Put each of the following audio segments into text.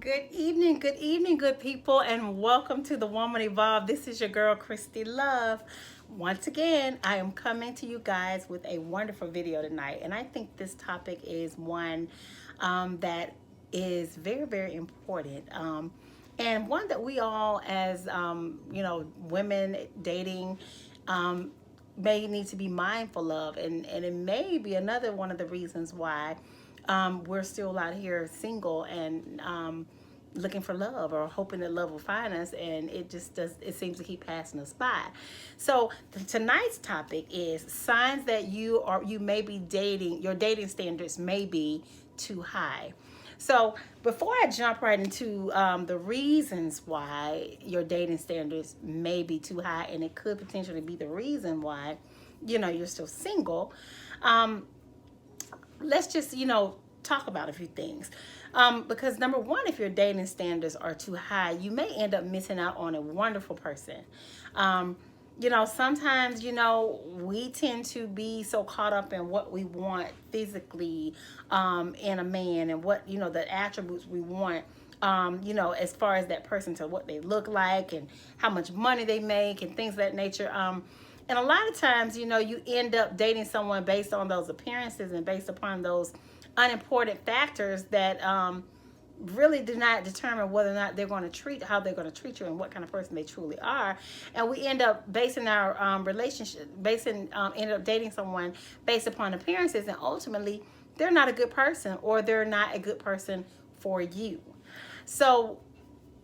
Good evening, good people, and welcome to the Woman Evolve. This is your girl, Christy Love. Once again, I am coming to you guys with a wonderful video tonight, and I think this topic is one that is very, very important, and one that we all, as women dating, um, may need to be mindful of, and it may be another one of the reasons why we're still out here single and looking for love or hoping that love will find us, and it seems to keep passing us by. So tonight's topic is signs that you may be dating, your dating standards may be too high. So before I jump right into the reasons why your dating standards may be too high, and it could potentially be the reason why you're still single, um, let's just talk about a few things, because number one, if your dating standards are too high, you may end up missing out on a wonderful person. Sometimes we tend to be so caught up in what we want physically in a man, and what the attributes we want, as far as that person, to what they look like and how much money they make and things of that nature. And a lot of times, you end up dating someone based on those appearances and based upon those unimportant factors that really do not determine whether or not how they're going to treat you and what kind of person they truly are. And we end up basing our end up dating someone based upon appearances, and ultimately they're not a good person, or they're not a good person for you. So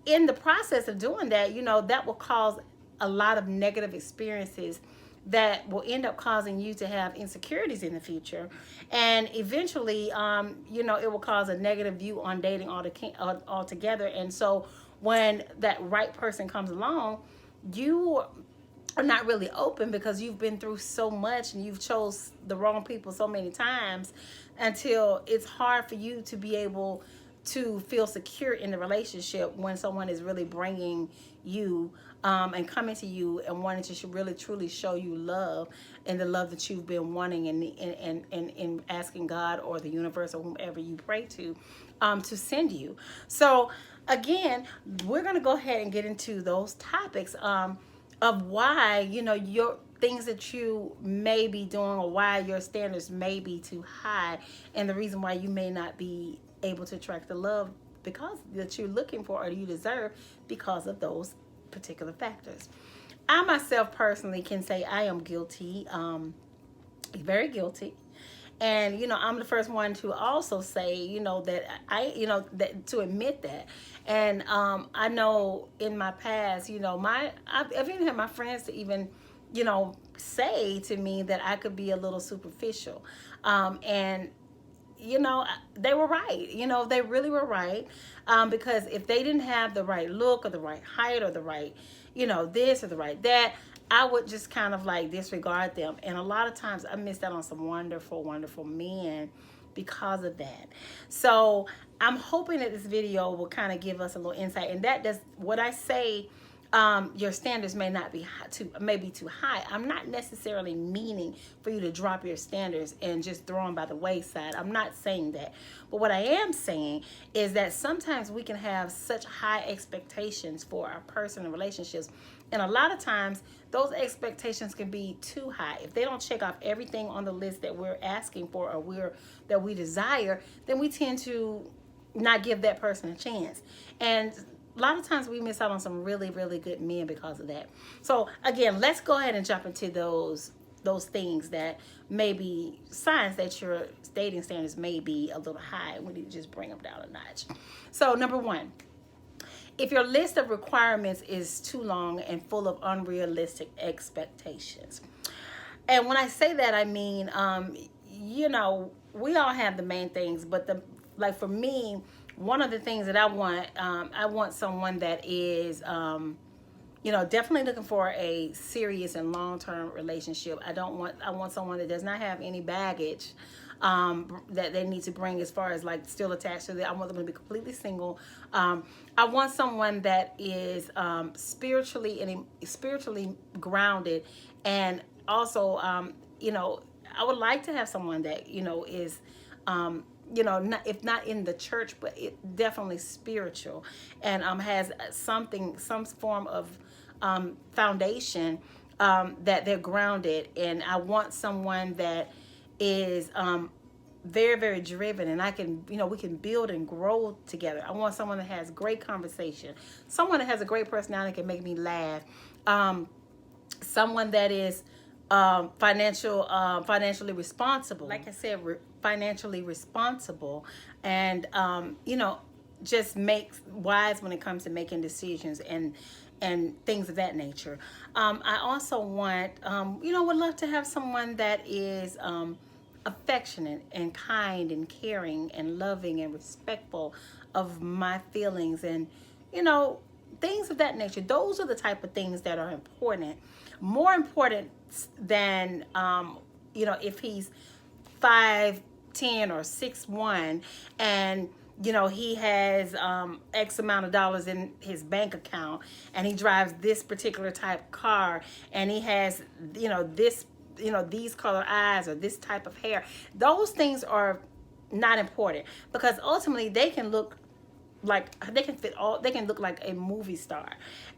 in the process of doing that, that will cause a lot of negative experiences that will end up causing you to have insecurities in the future, and eventually it will cause a negative view on dating altogether. And so when that right person comes along, you are not really open, because you've been through so much and you've chose the wrong people so many times, until it's hard for you to be able to feel secure in the relationship when someone is really bringing you and coming to you and wanting to really truly show you love, and the love that you've been wanting, and asking God or the universe or whomever you pray to send you. So again, we're going to go ahead and get into those topics of why your things that you may be doing, or why your standards may be too high, and the reason why you may not be able to attract the love because that you're looking for or you deserve, because of those particular factors. I myself personally can say I am guilty, very guilty. And I'm the first one to also say that that to admit that. And I know in my past, I've even had my friends to even say to me that I could be a little superficial, and they were right. They really were right, because if they didn't have the right look or the right height or the right this or the right that, I would just kind of like disregard them. And a lot of times I missed out on some wonderful, wonderful men because of that. So I'm hoping that this video will kind of give us a little insight. And that does what I say. Your standards may not be may be too high. I'm not necessarily meaning for you to drop your standards and just throw them by the wayside. I'm not saying that. But what I am saying is that sometimes we can have such high expectations for our personal relationships, and a lot of times those expectations can be too high. If they don't check off everything on the list that we're asking for, or that we desire, then we tend to not give that person a chance. And a lot of times we miss out on some really, really good men because of that. So again, let's go ahead and jump into those things that may be signs that your dating standards may be a little high. We need to just bring them down a notch. So number one, if your list of requirements is too long and full of unrealistic expectations. And when I say that, I mean, we all have the main things, but for me, one of the things that I want someone that is, definitely looking for a serious and long-term relationship. I want someone that does not have any baggage that they need to bring as far as like still attached to them. I want them to be completely single. I want someone that is spiritually grounded, and also, I would like to have someone that is not, if not in the church, but it definitely spiritual, and has some form of foundation, that they're grounded. And I want someone that is very, very driven, and I can, we can build and grow together. I want someone that has great conversation, someone that has a great personality, can make me laugh, someone that is financially responsible. Like I said, financially responsible, and just makes wise when it comes to making decisions and things of that nature. I also want, would love to have someone that is affectionate and kind and caring and loving and respectful of my feelings, and things of that nature. Those are the type of things that are important, more important than if he's 5'10" or 6'1", and he has X amount of dollars in his bank account, and he drives this particular type car, and he has this these color eyes or this type of hair. Those things are not important, because ultimately they can look like, they can look like a movie star,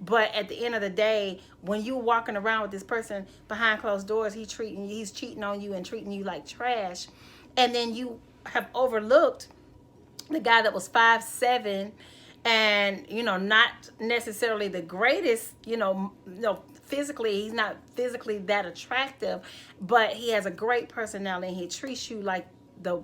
but at the end of the day, when you're walking around with this person behind closed doors, he's cheating on you and treating you like trash, and then you have overlooked the guy that was 5'7", and not necessarily the greatest, physically, he's not physically that attractive, but he has a great personality, and he treats you like the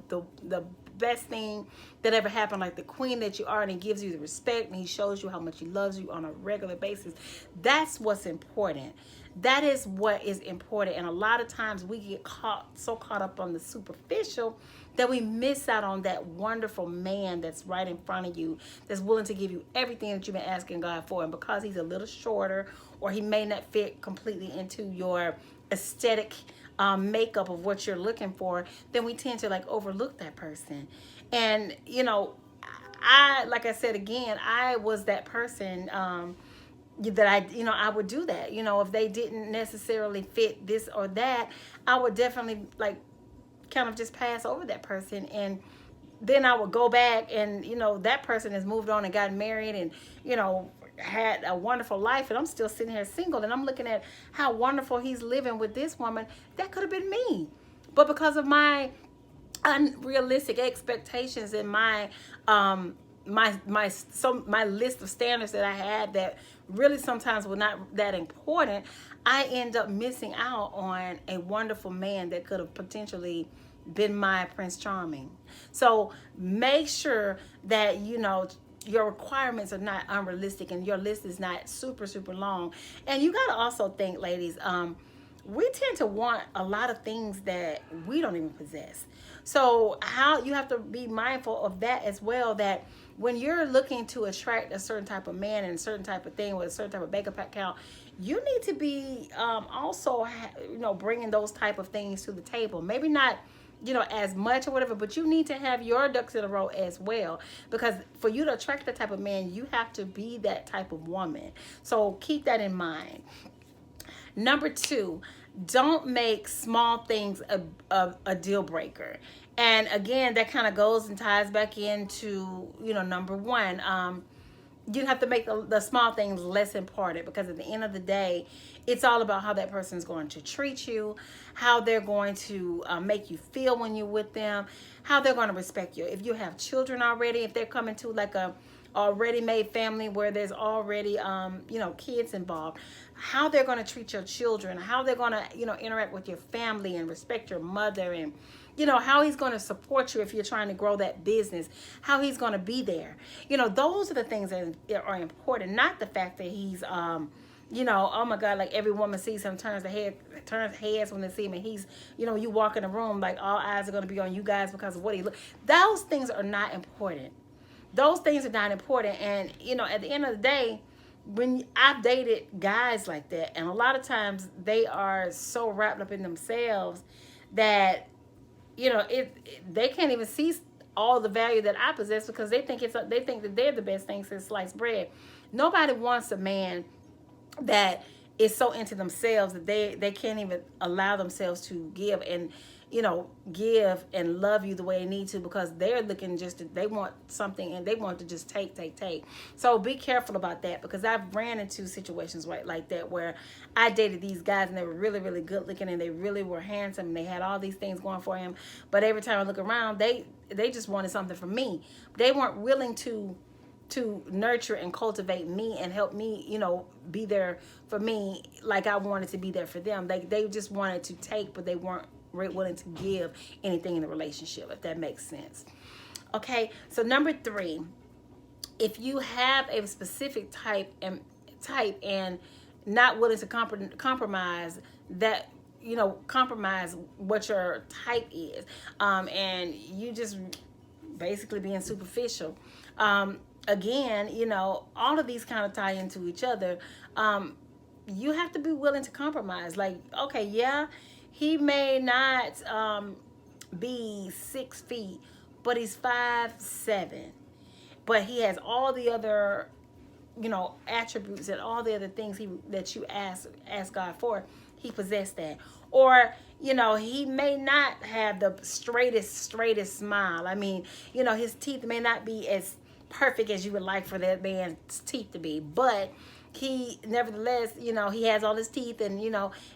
best thing that ever happened, like the queen that you are, and he gives you the respect, and he shows you how much he loves you on a regular basis. That's what's important. That is what is important. And a lot of times we get so caught up on the superficial that we miss out on that wonderful man that's right in front of you, that's willing to give you everything that you've been asking God for. And because he's a little shorter, or he may not fit completely into your aesthetic makeup of what you're looking for, then we tend to overlook that person. And like I said again, I was that person, that I would do that. If they didn't necessarily fit this or that, I would definitely kind of just pass over that person, and then I would go back, and that person has moved on and gotten married, and had a wonderful life, and I'm still sitting here single, and I'm looking at how wonderful he's living with this woman. That could have been me, but because of my unrealistic expectations and my list of standards that I had, that really sometimes were not that important, I end up missing out on a wonderful man that could have potentially been my Prince Charming. So make sure that your requirements are not unrealistic, and your list is not super, super long. And you got to also think, ladies, we tend to want a lot of things that we don't even possess. So how you have to be mindful of that as well, that when you're looking to attract a certain type of man and a certain type of thing with a certain type of bank account, you need to be also bringing those type of things to the table. Maybe not as much or whatever, but you need to have your ducks in a row as well, because for you to attract that type of man, you have to be that type of woman. So keep that in mind. Number 2, don't make small things a deal breaker. And again, that kind of goes and ties back into number 1. You have to make the small things less important, because at the end of the day, it's all about how that person is going to treat you, how they're going to make you feel when you're with them, how they're going to respect you. If you have children already, if they're coming to a already made family where there's already kids involved, how they're going to treat your children, how they're going to interact with your family and respect your mother, and how he's going to support you if you're trying to grow that business, how he's going to be there. Those are the things that are important, not the fact that he's oh my God, like every woman sees him turns heads when they see him, and he's you walk in the room, like all eyes are going to be on you guys because of what he looks. Those things are not important. Those things are not important. And at the end of the day, when I've dated guys like that, and a lot of times they are so wrapped up in themselves that they can't even see all the value that I possess, because they think that they're the best thing since sliced bread. Nobody wants a man that is so into themselves that they can't even allow themselves to give and give and love you the way they need to, because they're looking they want something and they want to just take. So be careful about that, because I've ran into situations like that where I dated these guys and they were really, really good looking and they really were handsome and they had all these things going for him, but every time I look around, they just wanted something from me. They weren't willing to nurture and cultivate me and help me, be there for me like I wanted to be there for them. They just wanted to take, but they weren't willing to give anything in the relationship, if that makes sense. Okay, so number 3, if you have a specific type and not willing to compromise that, compromise what your type is, and you just basically being superficial. Again, all of these kind of tie into each other. You have to be willing to compromise. Like, okay, yeah, he may not be 6 feet, but he's 5'7", but he has all the other, attributes and all the other things that you ask God for. He possessed that. Or, he may not have the straightest smile. I mean, his teeth may not be as perfect as you would like for that man's teeth to be, but he nevertheless, he has all his teeth, and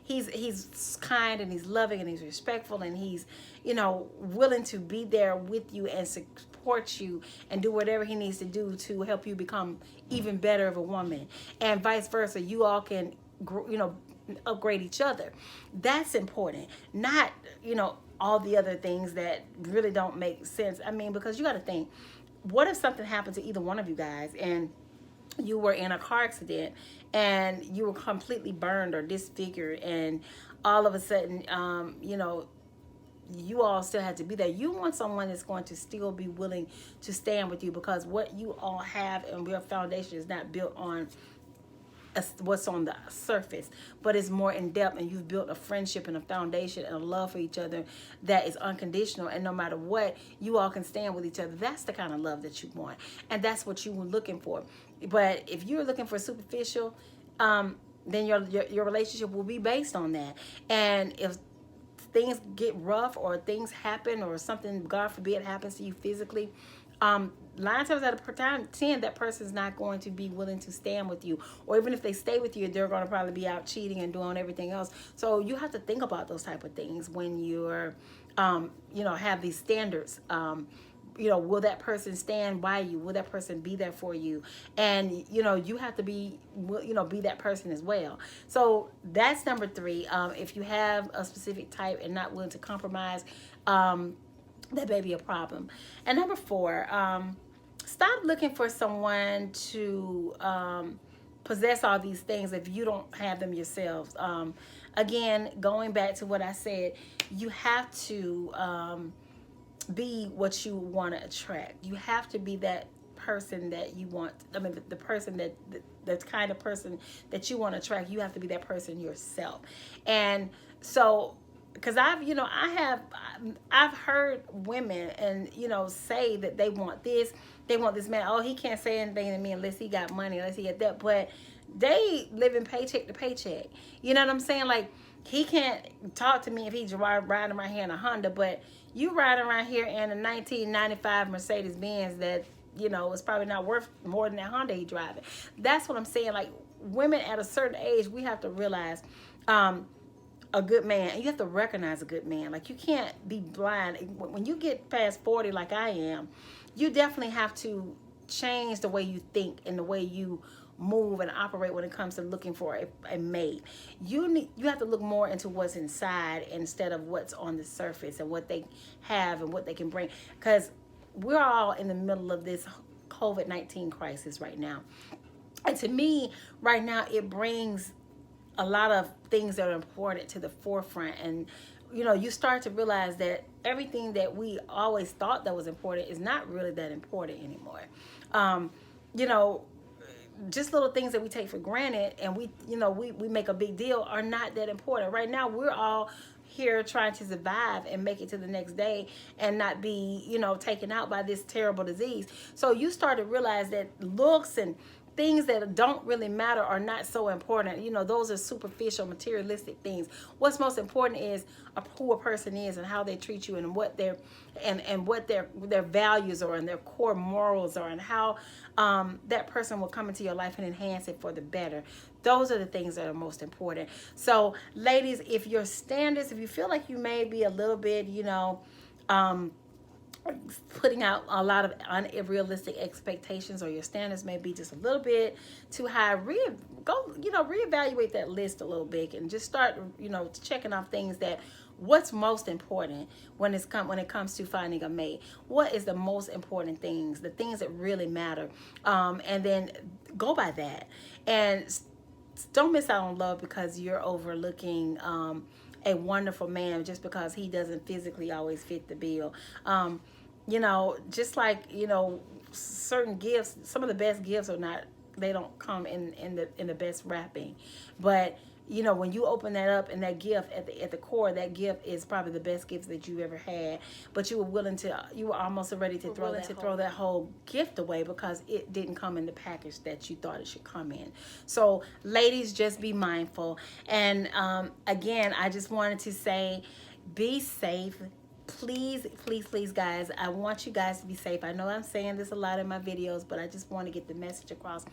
he's kind and he's loving and he's respectful and he's willing to be there with you and support you and do whatever he needs to do to help you become even better of a woman, and vice versa. You all can upgrade each other. That's important. Not all the other things that really don't make sense. I mean, because you got to think, what if something happened to either one of you guys and you were in a car accident and you were completely burned or disfigured, and all of a sudden, you all still had to be there. You want someone that's going to still be willing to stand with you, because what you all have and your foundation is not built on what's on the surface, but it's more in depth, and you've built a friendship and a foundation and a love for each other that is unconditional, and no matter what, you all can stand with each other. That's the kind of love that you want, and that's what you were looking for. But if you're looking for superficial, then your relationship will be based on that. And if things get rough or things happen or something, God forbid, happens to you physically, 9 times out of 10, that person's not going to be willing to stand with you. Or even if they stay with you, they're going to probably be out cheating and doing everything else. So you have to think about those type of things when you're, have these standards. Will that person stand by you? Will that person be there for you? And, you have to be that person as well. So that's number 3. If you have a specific type and not willing to compromise, that may be a problem. And number 4, stop looking for someone to possess all these things if you don't have them yourselves. Again, going back to what I said, you have to be what you want to attract. You have to be that person that you want. I mean, the person the kind of person that you want to attract. You have to be that person yourself. And so, because I've heard women and say that they want this man. Oh, he can't say anything to me unless he got money, unless he got that. But they living paycheck to paycheck. You know what I'm saying? Like, he can't talk to me if he's riding around here in a Honda, but you riding around here in a 1995 Mercedes Benz that is probably not worth more than that Honda he driving. That's what I'm saying. Like, women at a certain age, we have to realize a good man, and you have to recognize a good man. Like, you can't be blind. When you get past 40 like I am, you definitely have to change the way you think and the way you move and operate when it comes to looking for a mate. You have to look more into what's inside instead of what's on the surface and what they have and what they can bring, because we're all in the middle of this COVID-19 crisis right now. And to me, right now, it brings a lot of things that are important to the forefront. And you start to realize that everything that we always thought that was important is not really that important anymore. Just little things that we take for granted and we make a big deal are not that important. Right now, we're all here trying to survive and make it to the next day and not be, taken out by this terrible disease. So you start to realize that looks and things that don't really matter are not so important. You know, those are superficial, materialistic things. What's most important is who a person is and how they treat you, and what their and what their values are, and their core morals are, and how that person will come into your life and enhance it for the better. Those are the things that are most important. So, ladies, if your standards, if you feel like you may be a little bit, putting out a lot of unrealistic expectations, or your standards may be just a little bit too high, reevaluate that list a little bit, and just start checking off things that what's most important when it comes to finding a mate. What is the most important things, the things that really matter, and then go by that, and don't miss out on love because you're overlooking a wonderful man just because he doesn't physically always fit the bill. Just like, certain gifts, some of the best gifts they don't come in the best wrapping. But when you open that up, and that gift at the core, that gift is probably the best gift that you ever had. But you were almost ready to throw that whole gift away because it didn't come in the package that you thought it should come in. So, ladies, just be mindful. And again, I just wanted to say, be safe. Please, please, please, guys, I want you guys to be safe. I know I'm saying this a lot in my videos, but I just want to get the message across.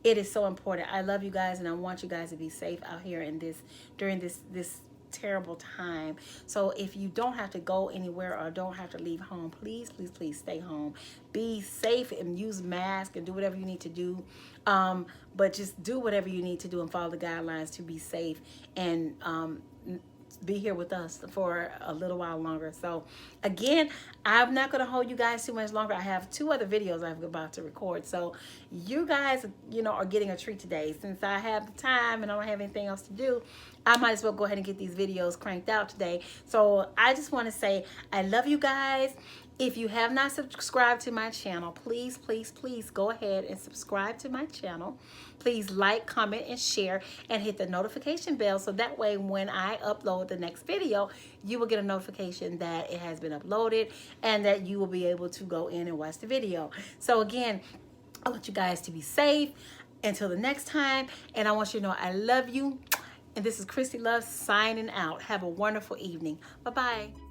It is so important. I love you guys, and I want you guys to be safe out here during this terrible time. So if you don't have to go anywhere or don't have to leave home, please, please, please stay home. Be safe and use masks and do whatever you need to do. But just do whatever you need to do and follow the guidelines to be safe, and be here with us for a little while longer. So again, I'm not going to hold you guys too much longer. I have 2 other videos I'm about to record. So you guys, are getting a treat today. Since I have the time and I don't have anything else to do, I might as well go ahead and get these videos cranked out today. So I just want to say I love you guys. If you have not subscribed to my channel, please, please, please go ahead and subscribe to my channel. Please like, comment, and share, and hit the notification bell, so that way when I upload the next video, you will get a notification that it has been uploaded and that you will be able to go in and watch the video. So again, I want you guys to be safe until the next time, and I want you to know I love you. And this is Christy Love signing out. Have a wonderful evening. Bye-bye.